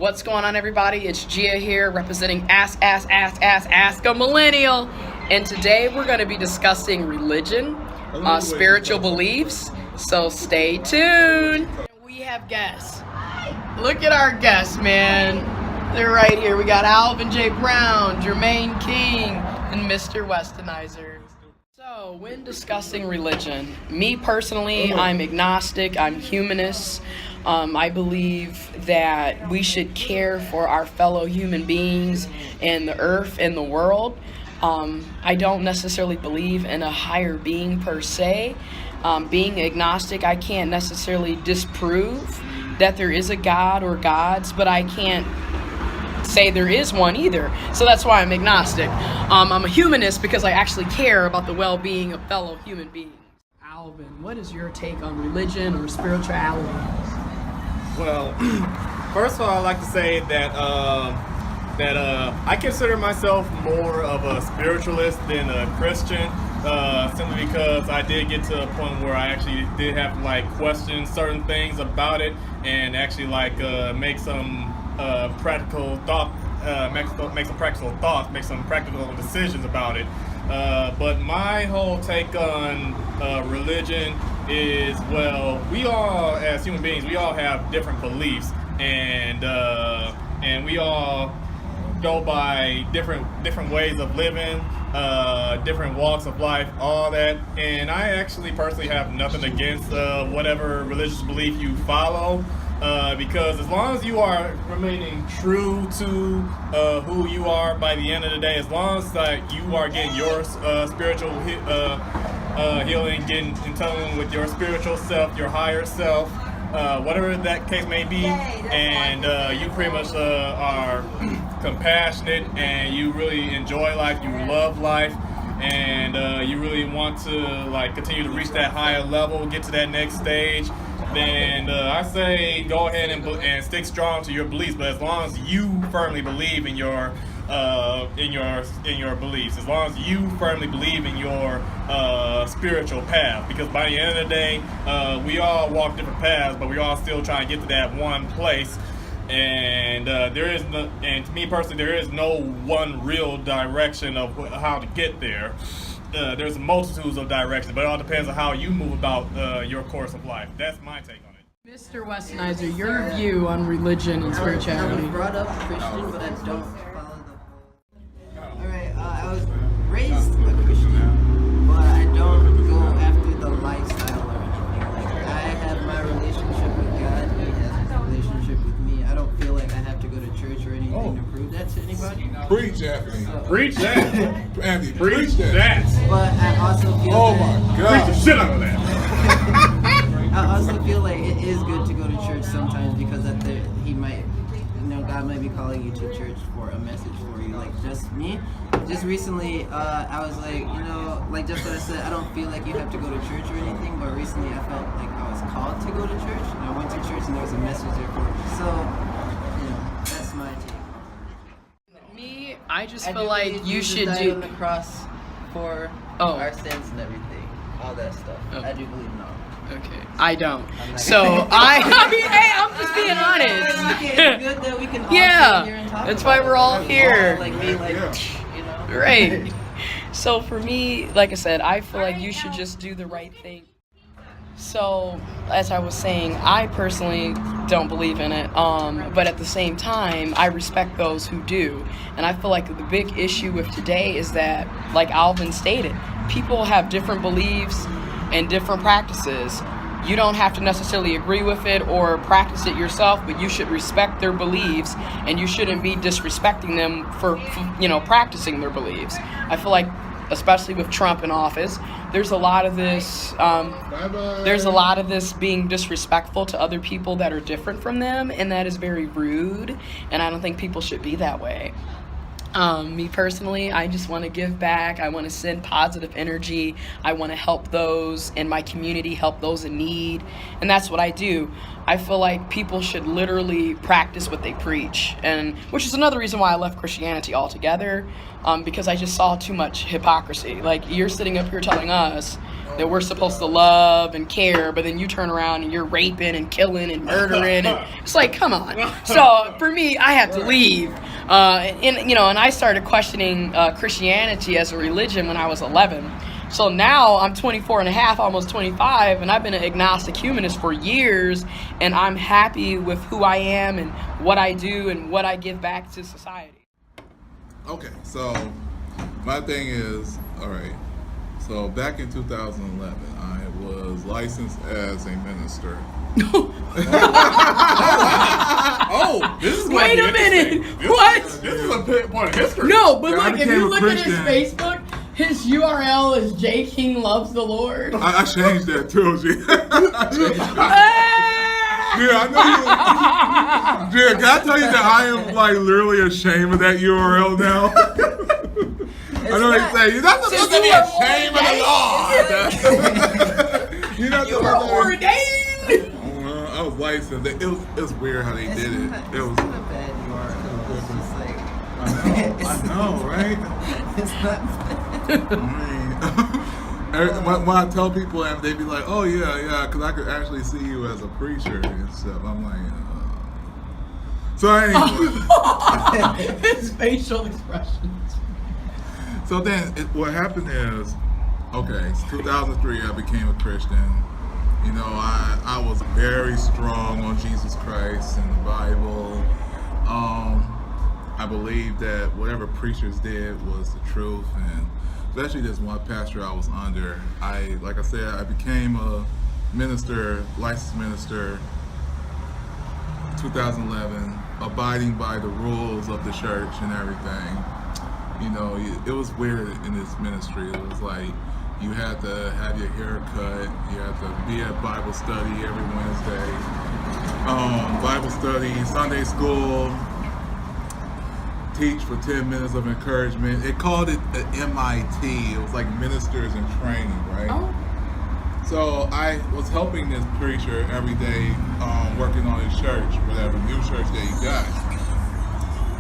What's going on, everybody? It's Gia here representing AskAMillennial. And today we're going to be discussing religion, spiritual beliefs. So stay tuned. We have guests. Look at our guests, man. They're right here. We got Alvin J. Jermaine King, and Mr.Westonizer. So, when discussing religion, me personally, I'm agnostic, I'm humanist. I believe that we should care for our fellow human beings and the earth and the world. I don't necessarily believe in a higher being per se. Being agnostic, I can't necessarily disprove that there is a God or gods, but I can't say there is one either. So that's why I'm agnostic. I'm a humanist because I actually care about the well-being of fellow human beings. Alvin, what is your take on religion or spirituality? Well, first of all, I'd like to say that I consider myself more of a spiritualist than a Christian, simply because I did get to a point where I actually did have to question certain things about it and actually make some practical thought, make some practical decisions about it. But my whole take on religion is, well, we all, as human beings, we all have different beliefs, and we all go by different ways of living, different walks of life, all that. And I actually personally have nothing against whatever religious belief you follow, because as long as you are remaining true to who you are by the end of the day, as long as you are getting your spiritual healing, getting in tune with your spiritual self, your higher self, whatever that case may be, and you pretty much are compassionate and you really enjoy life, you love life, and you really want to continue to reach that higher level, get to that next stage, then I say go ahead and stick strong to your beliefs. But as long as you firmly believe in your beliefs, as long as you firmly believe in your spiritual path, because by the end of the day, we all walk different paths, but we all still trying to get to that one place. And to me personally, there is no one real direction of how to get there. There's multitudes of directions, but it all depends on how you move about your course of life. That's my take on it. Mr. Westonizer, your view on religion and spirituality. I was brought up Christian, but I don't follow the whole. Alright, I was raised a Christian, but I don't go after the lifestyle or anything. I have my relationship with God, He has His relationship with me. I don't feel like I have to go to church or anything to prove that to anybody. Preach, Anthony. Preach that. Anthony, Preach that. But I also feel Preach the shit out of that. I also feel like it is good to go to church sometimes, because He might, God might be calling you to church for a message for you. Just recently, I was just what I said, I don't feel like you have to go to church or anything, but recently I felt like I was called to go to church, and I went to church and there was a message there for me. So, that's my take. Me, I just feel like you should die on the cross for our sins and everything, all that stuff. Oh. I do believe in all. Okay, I don't. So I mean, hey, I'm just being honest. It's good that we can all sit here and talk that's about why we're all here. Right. So for me, like I said, I feel like you should just do the right thing. So, as I was saying, I personally don't believe in it, but at the same time, I respect those who do. And I feel like the big issue with today is that, like Alvin stated, people have different beliefs and different practices. You don't have to necessarily agree with it or practice it yourself, but you should respect their beliefs, and you shouldn't be disrespecting them for practicing their beliefs. I feel like, especially with Trump in office, there's a lot of this being disrespectful to other people that are different from them, and that is very rude, and I don't think people should be that way. Me personally, I just want to give back. I want to send positive energy. I want to help those in my community, help those in need, and that's what I do. I feel like people should literally practice what they preach, and which is another reason why I left Christianity altogether, because I just saw too much hypocrisy. Like, you're sitting up here telling us that we're supposed to love and care, but then you turn around and you're raping and killing and murdering, and it's like, come on. So for me, I had to leave, and I started questioning Christianity as a religion when I was 11. So now I'm 24 and a half, almost 25, and I've been an agnostic humanist for years, and I'm happy with who I am and what I do and what I give back to society. Okay, so my thing is, all right, so back in 2011, I was licensed as a minister. Oh, this is Wait a minute. What? This is a big part of history. No, but Yeah, I look, if became you a look at his Christian. Facebook, his URL is J-King loves the Lord. I changed that too, G. Ah! Yeah, I know you. Can I tell you that I am like literally ashamed of that URL now? I know they say you're not supposed to be ashamed of the law. You're not You are ordained. Well, I was licensed. It was weird how they did it. It was. It's not a bad URL. It's just like. I know, right? It's not. I mean, when I tell people, and they be like, "Oh yeah, because I could actually see you as a preacher and stuff." I'm like, So anyway, His facial expressions. so then what happened is, okay, it's 2003. I became a Christian. You know, I was very strong on Jesus Christ and the Bible. I believed that whatever preachers did was the truth, and especially this one pastor I was under. Like I said, I became a minister, licensed minister, 2011, abiding by the rules of the church and everything. You know, it was weird in this ministry. It was like you had to have your hair cut, you had to be at Bible study every Wednesday, Bible study, Sunday school, teach for 10 minutes of encouragement. It called it MIT. It was like ministers in training, right? Oh. So I was helping this preacher every day, working on his church, whatever new church that he got.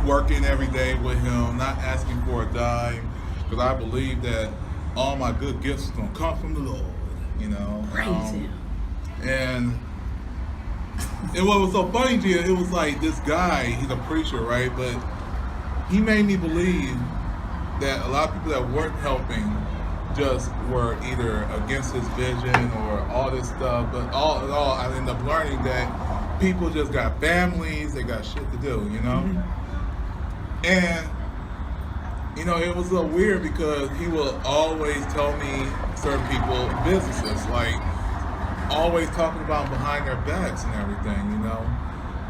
Working every day with him, not asking for a dime, because I believe that all my good gifts is gonna come from the Lord, you know. Praise him. And what was so funny, Gia, it was like this guy, he's a preacher, right? But he made me believe that a lot of people that weren't helping just were either against his vision or all this stuff. But all in all, I ended up learning that people just got families, they got shit to do, you know? Mm-hmm. And, you know, it was a little weird because he will always tell me certain people, businesses, like always talking about behind their backs and everything, you know?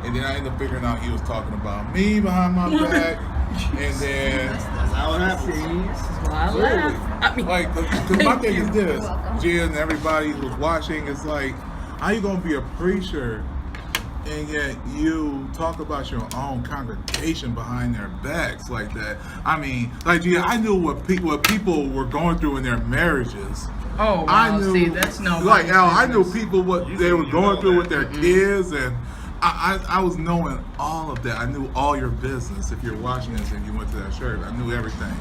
And then I ended up figuring out he was talking about me behind my back. And then That's how it happens. I laugh. I mean, like, because my thing is this, Gia and everybody who's watching, it's like, how you gonna be a preacher and yet you talk about your own congregation behind their backs like that? I mean, like, Gia, I knew what people were going through in their marriages. oh, wow. I knew, See, that's no. like, Al, I knew people what they were going through with their kids, and I was knowing all of that. I knew all your business. If you're watching this and you went to that church, I knew everything.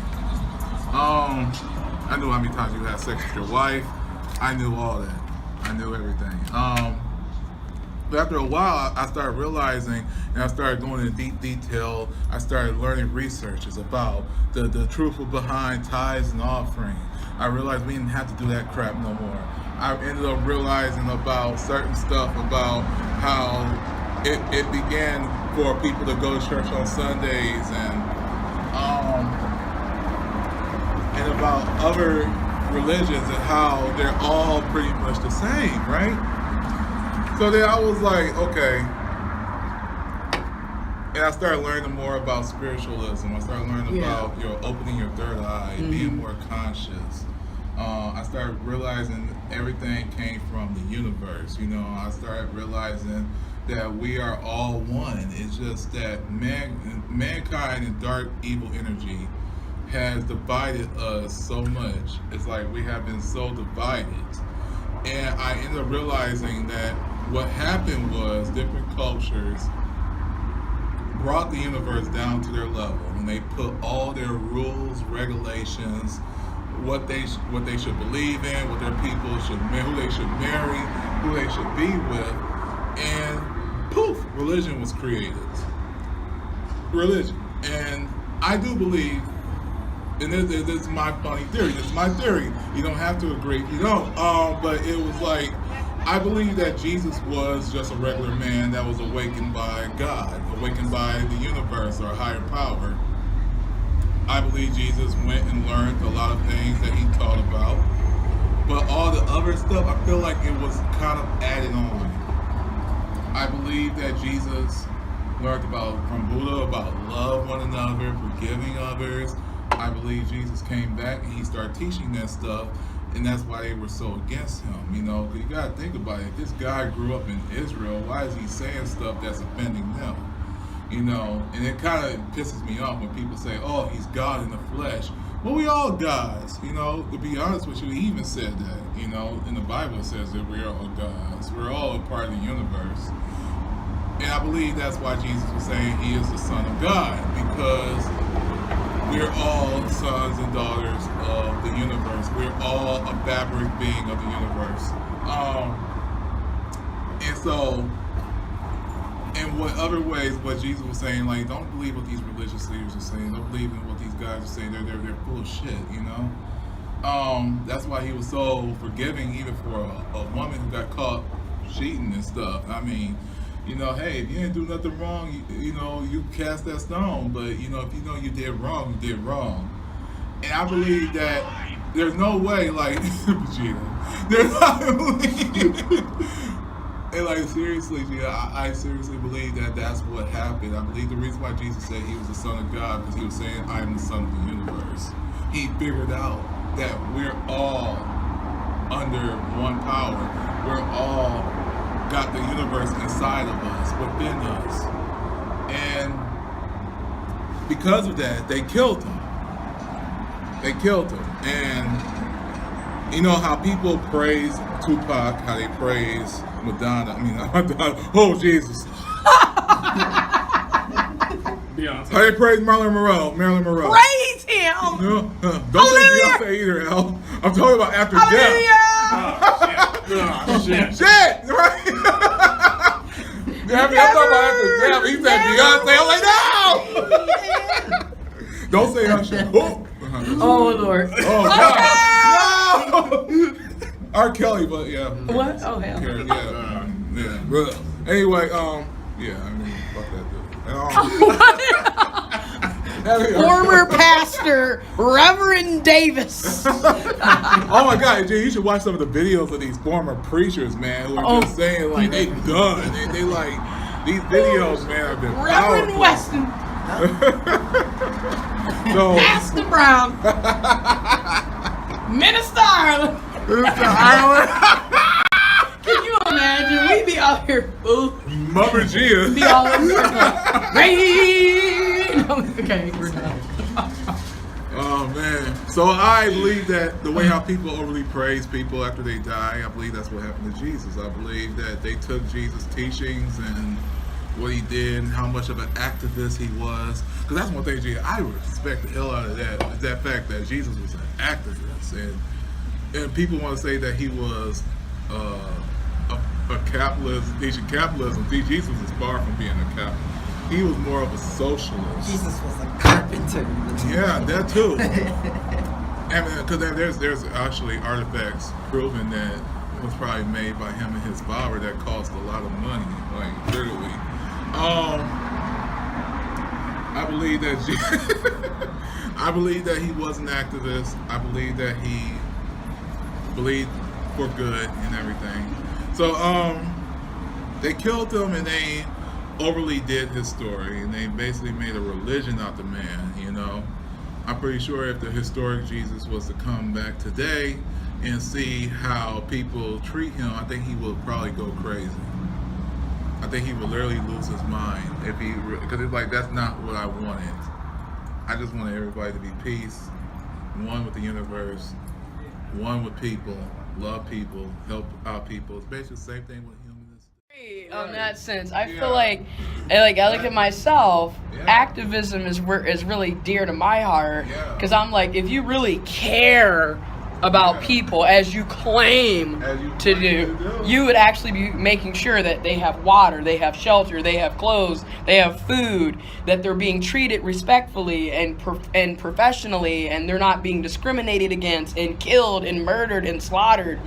I knew how many times you had sex with your wife. I knew all that. I knew everything. But after a while, I started realizing, and I started going into deep detail. I started learning researches about the truth behind tithes and offering. I realized we didn't have to do that crap no more. I ended up realizing about certain stuff about how it began for people to go to church on Sundays and about other religions and how they're all pretty much the same, right? So then I was like, okay. And I started learning more about spiritualism. I started learning about opening your third eye, being more conscious. I started realizing everything came from the universe. You know, I started realizing that we are all one. It's just that mankind and dark evil energy has divided us so much. It's like we have been so divided. And I ended up realizing that what happened was different cultures brought the universe down to their level, and they put all their rules, regulations, what they should believe in, what their people should who they should marry, who they should be with, and poof, religion was created. Religion, and I do believe, and this is my funny theory. This is my theory. You don't have to agree if you don't. But it was like, I believe that Jesus was just a regular man that was awakened by God, awakened by the universe or a higher power. I believe Jesus went and learned a lot of things that he taught about. But all the other stuff, I feel like it was kind of added on. I believe that Jesus learned from Buddha about love one another, forgiving others. I believe Jesus came back and he started teaching that stuff, and that's why they were so against him. You know, you gotta think about it. This guy grew up in Israel. Why is he saying stuff that's offending them? You know, and it kind of pisses me off when people say, "Oh, he's God in the flesh." Well, we all gods. You know, to be honest with you, he even said that. You know, in the Bible it says that we are all gods. We're all a part of the universe. And I believe that's why Jesus was saying he is the Son of God, because we're all sons and daughters of the universe. We're all a fabric being of the universe. And so, in what other ways, what Jesus was saying, like, don't believe what these religious leaders are saying. Don't believe in what these guys are saying. They're full of shit, you know? That's why he was so forgiving, even for a woman who got caught cheating and stuff. I mean, you know, hey, if you didn't do nothing wrong, you know, you cast that stone. But, you know, if you know you did wrong, you did wrong. And I believe that there's no way, like, Vegeta, there's not and, like, seriously, I seriously believe that that's what happened. I believe the reason why Jesus said he was the Son of God, because he was saying, I am the Son of the universe. He figured out that we're all under one power. We're all got the universe inside of us, within us. And because of that, they killed him. They killed him. And you know how people praise Tupac, how they praise Madonna. I mean, not Madonna. Oh, Jesus. Beyonce. How they praise Marilyn Monroe. Praise him! No, don't say Beyonce either, Al. I'm talking about after death. Oh, shit. Shit! Right? I'm talking about after death. He said Beyonce. I'm like, no! Don't say Usher. Oh, Lord. Oh, God. No! R. Kelly, but yeah. What? Oh, hell. Yeah. But anyway, yeah, I mean, fuck that dude. Former pastor, Reverend Davis. Oh my God, Jay, you should watch some of the videos of these former preachers, man, who are just saying, like, they done. They like, these videos, man, have been Reverend powerful. Weston. So, Pastor Brown. Minister Ireland. Can you imagine? We be out here, ooh. Mother Gia. Be all in rain. Okay, we're done. Oh man. So I believe that the way how people overly praise people after they die, I believe that's what happened to Jesus. I believe that they took Jesus' teachings and what he did and how much of an activist he was. Because that's one thing, I respect the hell out of that, is that fact that Jesus was an activist. And people want to say that he was a capitalist, teaching capitalism. Jesus is far from being a capitalist. He was more of a socialist. Jesus was a carpenter. Yeah, that too. And because there's actually artifacts proving that it was probably made by him and his father that cost a lot of money, like literally. I believe that I believe that he was an activist. I believe that he believed for good and everything. So they killed him and they overly did his story, and they basically made a religion out the man, you know. I'm pretty sure if the historic Jesus was to come back today and see how people treat him, I think he would probably go crazy. I think he would literally lose his mind if he, because it's like, that's not what I wanted. I just wanted everybody to be peace, one with the universe, one with people, love people, help out people. It's basically the same thing with humanists. On that sense, I feel like And like I look at myself, Yeah. activism is really dear to my heart Yeah. because I'm like, if you really care about Yeah. people as you claim to do, you would actually be making sure that they have water, they have shelter, they have clothes, they have food, that they're being treated respectfully and professionally, and they're not being discriminated against and killed and murdered and slaughtered.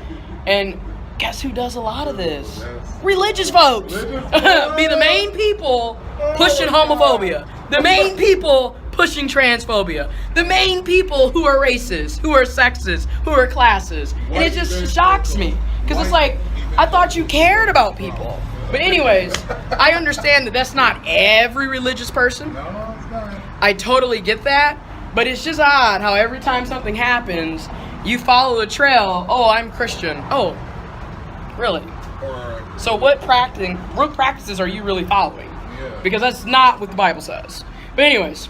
And guess who does a lot of this? Religious folks. Be the main people pushing homophobia. The main people pushing transphobia. The main people who are racist, who are sexist, who are classist. And it just shocks me. Because it's like, I thought you cared about people. But anyways, I understand that that's not every religious person. No, it's not. I totally get that. But it's just odd how every time something happens, you follow the trail. Oh, I'm Christian. Oh, really? Or, So what practices are you really following? yeah. Because that's not what the Bible says. But anyways,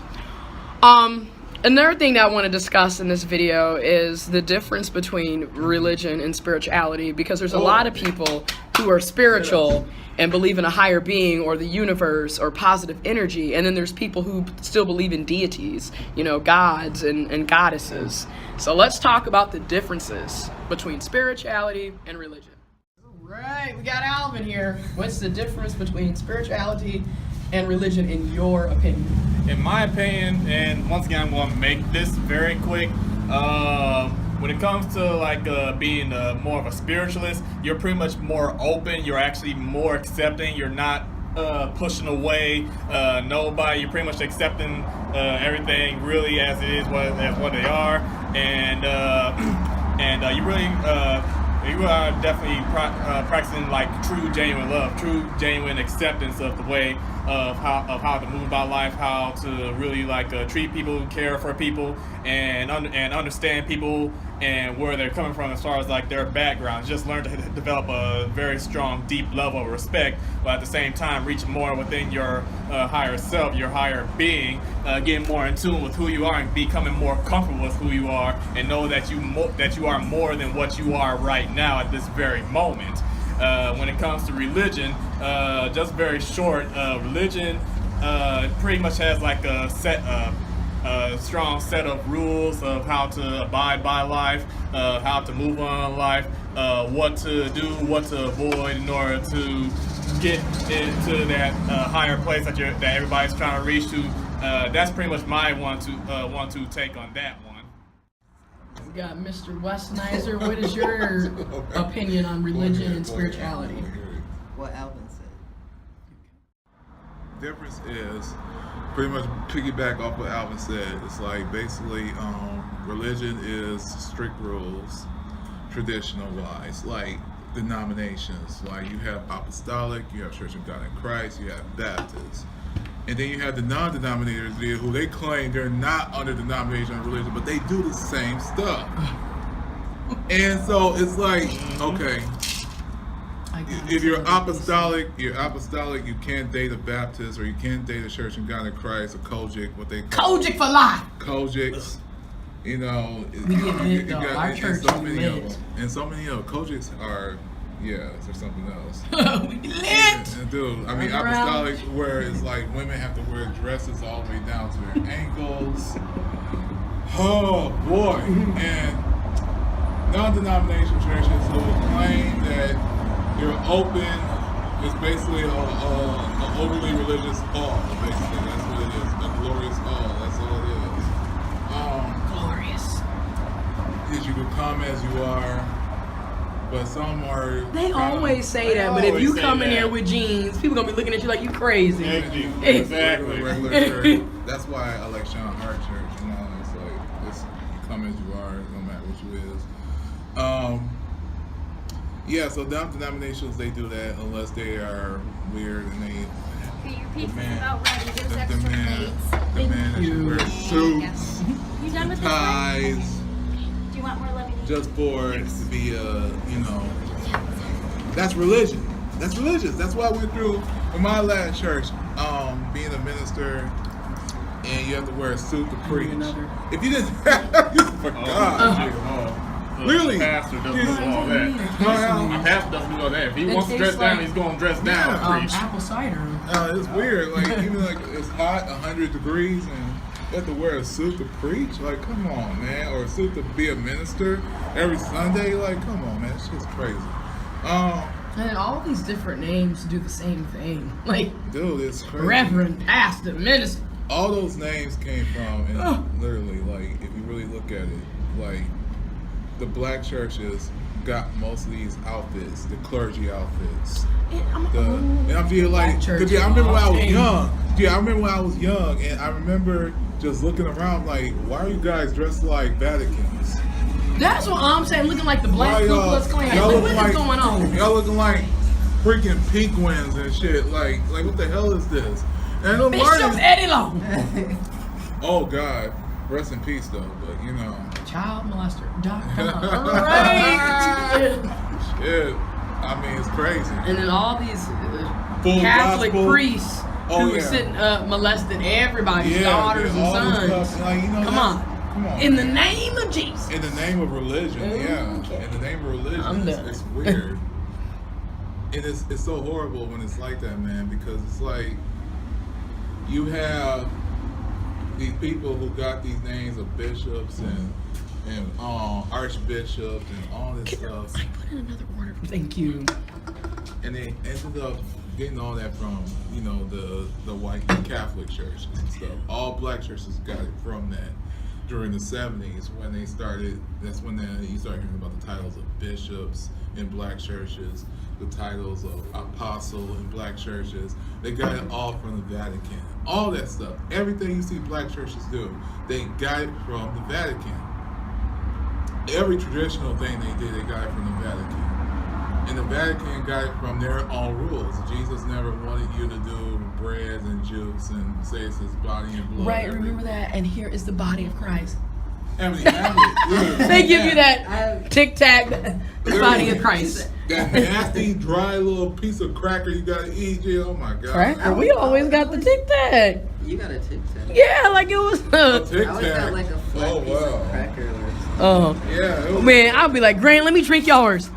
another thing that I want to discuss in this video is the difference between religion and spirituality, because there's a lot of people who are spiritual and believe in a higher being or the universe or positive energy, and then there's people who still believe in deities, you know, gods and goddesses. So let's talk about the differences between spirituality and religion. Right, we got Alvin here. What's the difference between spirituality and religion in your opinion? In my opinion, and once again, I'm going to make this very quick. When it comes to like being more of a spiritualist, you're pretty much more open. You're actually more accepting. You're not pushing away nobody. You're pretty much accepting everything really as it is, as what they are, and you really. You are definitely practicing like true, genuine love, true, genuine acceptance of the way of how to move about life, how to really like treat people, care for people, and understand people and where they're coming from as far as like their background. Just learn to develop a very strong, deep level of respect, but at the same time reach more within your higher self, your higher being, getting more in tune with who you are and becoming more comfortable with who you are, and know that you are more than what you are right now at this very moment. When it comes to religion, just very short, religion pretty much has like a strong set of rules of how to abide by life, how to move on in life, what to do, what to avoid in order to get into that higher place that everybody's trying to reach to. That's pretty much my want to take on that one. We got Mr.Westonizer. What is your opinion on religion and spirituality? What Alvin said. Difference is pretty much piggyback off what Alvin said. It's like basically religion is strict rules, traditional wise, like denominations. Like you have apostolic, you have Church of God in Christ, you have Baptists. And then you have the non-denominators there who they claim they're not under denomination of religion, but they do the same stuff. And so it's like, okay, if you're apostolic, you can't date a Baptist, or you can't date a Church of God in Christ, a Kojic, what they call Kojic for life. Kojics. You know, We get lit though. Our church so is many lit. of them. And so many of them. Kojics are, yeah, there's something else. We lit. And dude, I mean, Run apostolic, where it's like women have to wear dresses all the way down to their ankles. Oh boy! And non-denominational churches who claim that you're open is basically an overly religious awe. Basically, that's what it is. A glorious awe. That's all it is. Glorious. Is you can come as you are. But some are. They always say that, but if you come in here with jeans, people gonna be looking at you like you crazy. Exactly. Regular church. That's why I like Sean Hart Church. You know, it's like you come as you are, no matter what you is. Yeah. So denominations they do that unless they are weird and they. Your pizza's about ready. There's extra plates. Demand that you wear suits, You done with this one? ties. Do you want more lemon? Just for it to be you know, that's religion. That's religious. That's what I went through in my last church, being a minister, and you have to wear a suit to preach. If you didn't, you forgot. Really? pastor doesn't do all that. My pastor doesn't do all that. If he wants to dress down, he's going to dress down and preach. Apple cider. It's weird. Like even like it's hot, 100 degrees, and you have to wear a suit to preach. Like, come on, man, or a suit to be a minister every Sunday. Like, come on, man, it's just crazy. And all these different names do the same thing. Like, Dude, it's crazy. Reverend, Pastor, Minister. All those names came from, and literally, like, if you really look at it, like, the black churches got most of these outfits, the clergy outfits. And I feel like, I remember when I was young. Yeah, I remember when I was young, and I remember just looking around like, why are you guys dressed like Vaticans? That's what I'm saying, looking like the Black Ku Klux Klan. Y'all What is going on? Y'all looking like freaking penguins and shit. Like what the hell is this? And the Bishop Eddie Long. Oh God, rest in peace though. But you know, child molester. Right. Shit. I mean, it's crazy. And then all these Full Catholic gospel. priests who were sitting molesting everybody's daughters and all this sons. stuff. Like, you know, Come on. In the name of Jesus. In the name of religion, Okay. In the name of religion, I'm done. it's weird. And it's so horrible when it's like that, man, because it's like you have these people who got these names of bishops and archbishops and all this stuff. I put in another order. Thank you. And they ended up getting all that from, you know, the white Catholic churches and stuff. All black churches got it from that. During the 70s, when they started, that's when you start hearing about the titles of bishops in black churches, the titles of apostle in black churches. They got it all from the Vatican. All that stuff, everything you see black churches do, they got it from the Vatican. Every traditional thing they did, they got it from the Vatican. And the Vatican got it from their own rules. Jesus never wanted you to do bread and juice and say it's his body and blood. Right, remember that. And here is the body of Christ. They give you that Tic Tac, the body of Christ. That nasty, dry little piece of cracker you gotta eat. Oh my God. Cracker? We always got the Tic Tac. You got a Tic Tac. Yeah, like it was. Tic I always Tac. got like a flat piece of cracker or something. Oh. Yeah. It was, Man, I'll be like, Grant, let me drink yours.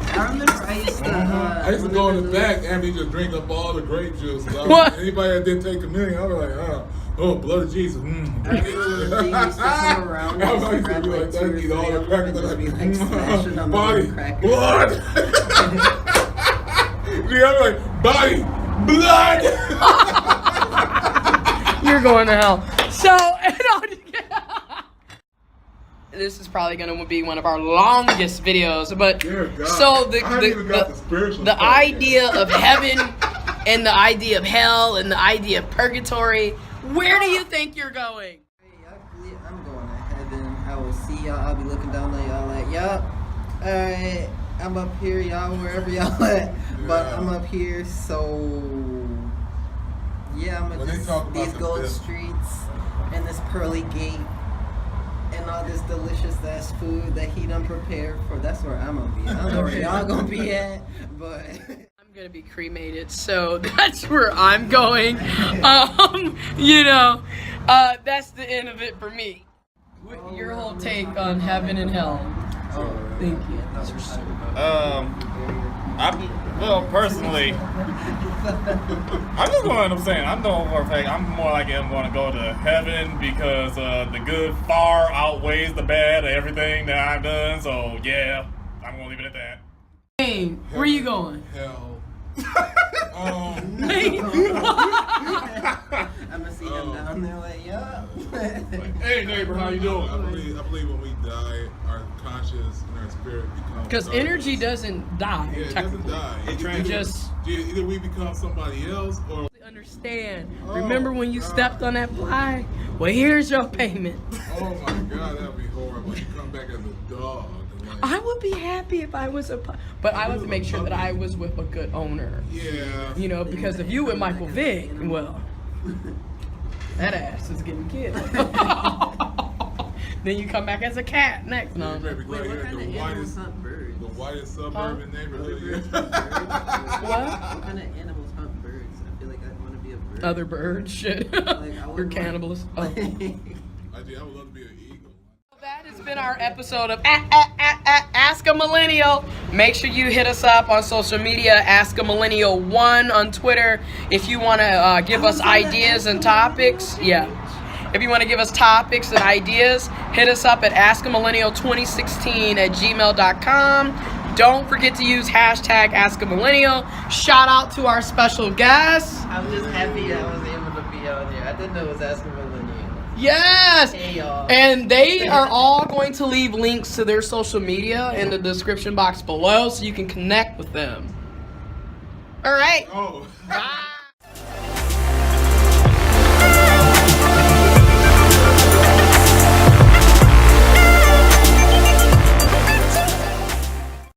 I remember I used to go in the back and we just drink up all the grape juice. What? Anybody that didn't take communion, I was like, oh, blood of Jesus. I remember when they used to come around I and was like, grab like that, 2 or eat 3 all the of them and crackers. just be like smashing on the Body, little crackers. blood. Yeah, I'm like, body, blood. You're going to hell. So, this is probably going to be one of our longest videos, but Dear God. so I haven't even got the spiritual the stuff idea yet. of heaven and the idea of hell and the idea of purgatory, where do you think you're going? Hey, I'm going to heaven. I will see y'all. I'll be looking down at y'all like, yup. Alright, I'm up here, y'all, wherever y'all at. But I'm up here, so yeah, I'm When gonna they talk about these the gold fifth- streets and this pearly gate and all this delicious ass food that he done prepared for. That's where I'm gonna be. I don't know where y'all gonna be at, but I'm gonna be cremated, so that's where I'm going. You know, that's the end of it for me. What your whole take on heaven and hell? Thank you. Well, personally, I'm just going to end up saying, I know for a fact, I'm more like I'm going to go to heaven because the good far outweighs the bad of everything that I've done. So, yeah, I'm going to leave it at that. Hey, where you going? Hell. I'm gonna see him down there like, yup. Hey, neighbor, how you doing? I believe when we die, our conscience and our spirit become. Because energy doesn't die. Yeah, it technically. doesn't die. It just Either we become somebody else or. understand. Remember when you stepped on that fly? Well, here's your payment. Oh my God, that would be horrible. You come back as a dog. Like, I would be happy if I was but I would have to make sure that I was with a good owner. yeah. You know, because if you with Michael Vick, well, that ass is getting killed. Then you come back as a cat next. No. Baby, Wait, right what here, kind of the animals whitest, hunt birds? the whitest suburban neighborhood. What What? kind of animals hunt birds? I feel like I want to be a bird. Other birds, shit. I You're wouldn't cannibalists. Oh. I would love to be an eagle. That is been our episode of Ask a Millennial. Make sure you hit us up on social media, AskAMillennial1 on Twitter. If you want to give us ideas and topics, if you want to give us topics and ideas, hit us up at AskAMillennial2016@gmail.com. Don't forget to use hashtag AskAMillennial. Shout out to our special guests. I'm just happy I was able to be on here. I didn't know it was AskAMillennial. Yes! Hey, y'all. And they are all going to leave links to their social media in the description box below so you can connect with them. All right. Oh. Bye.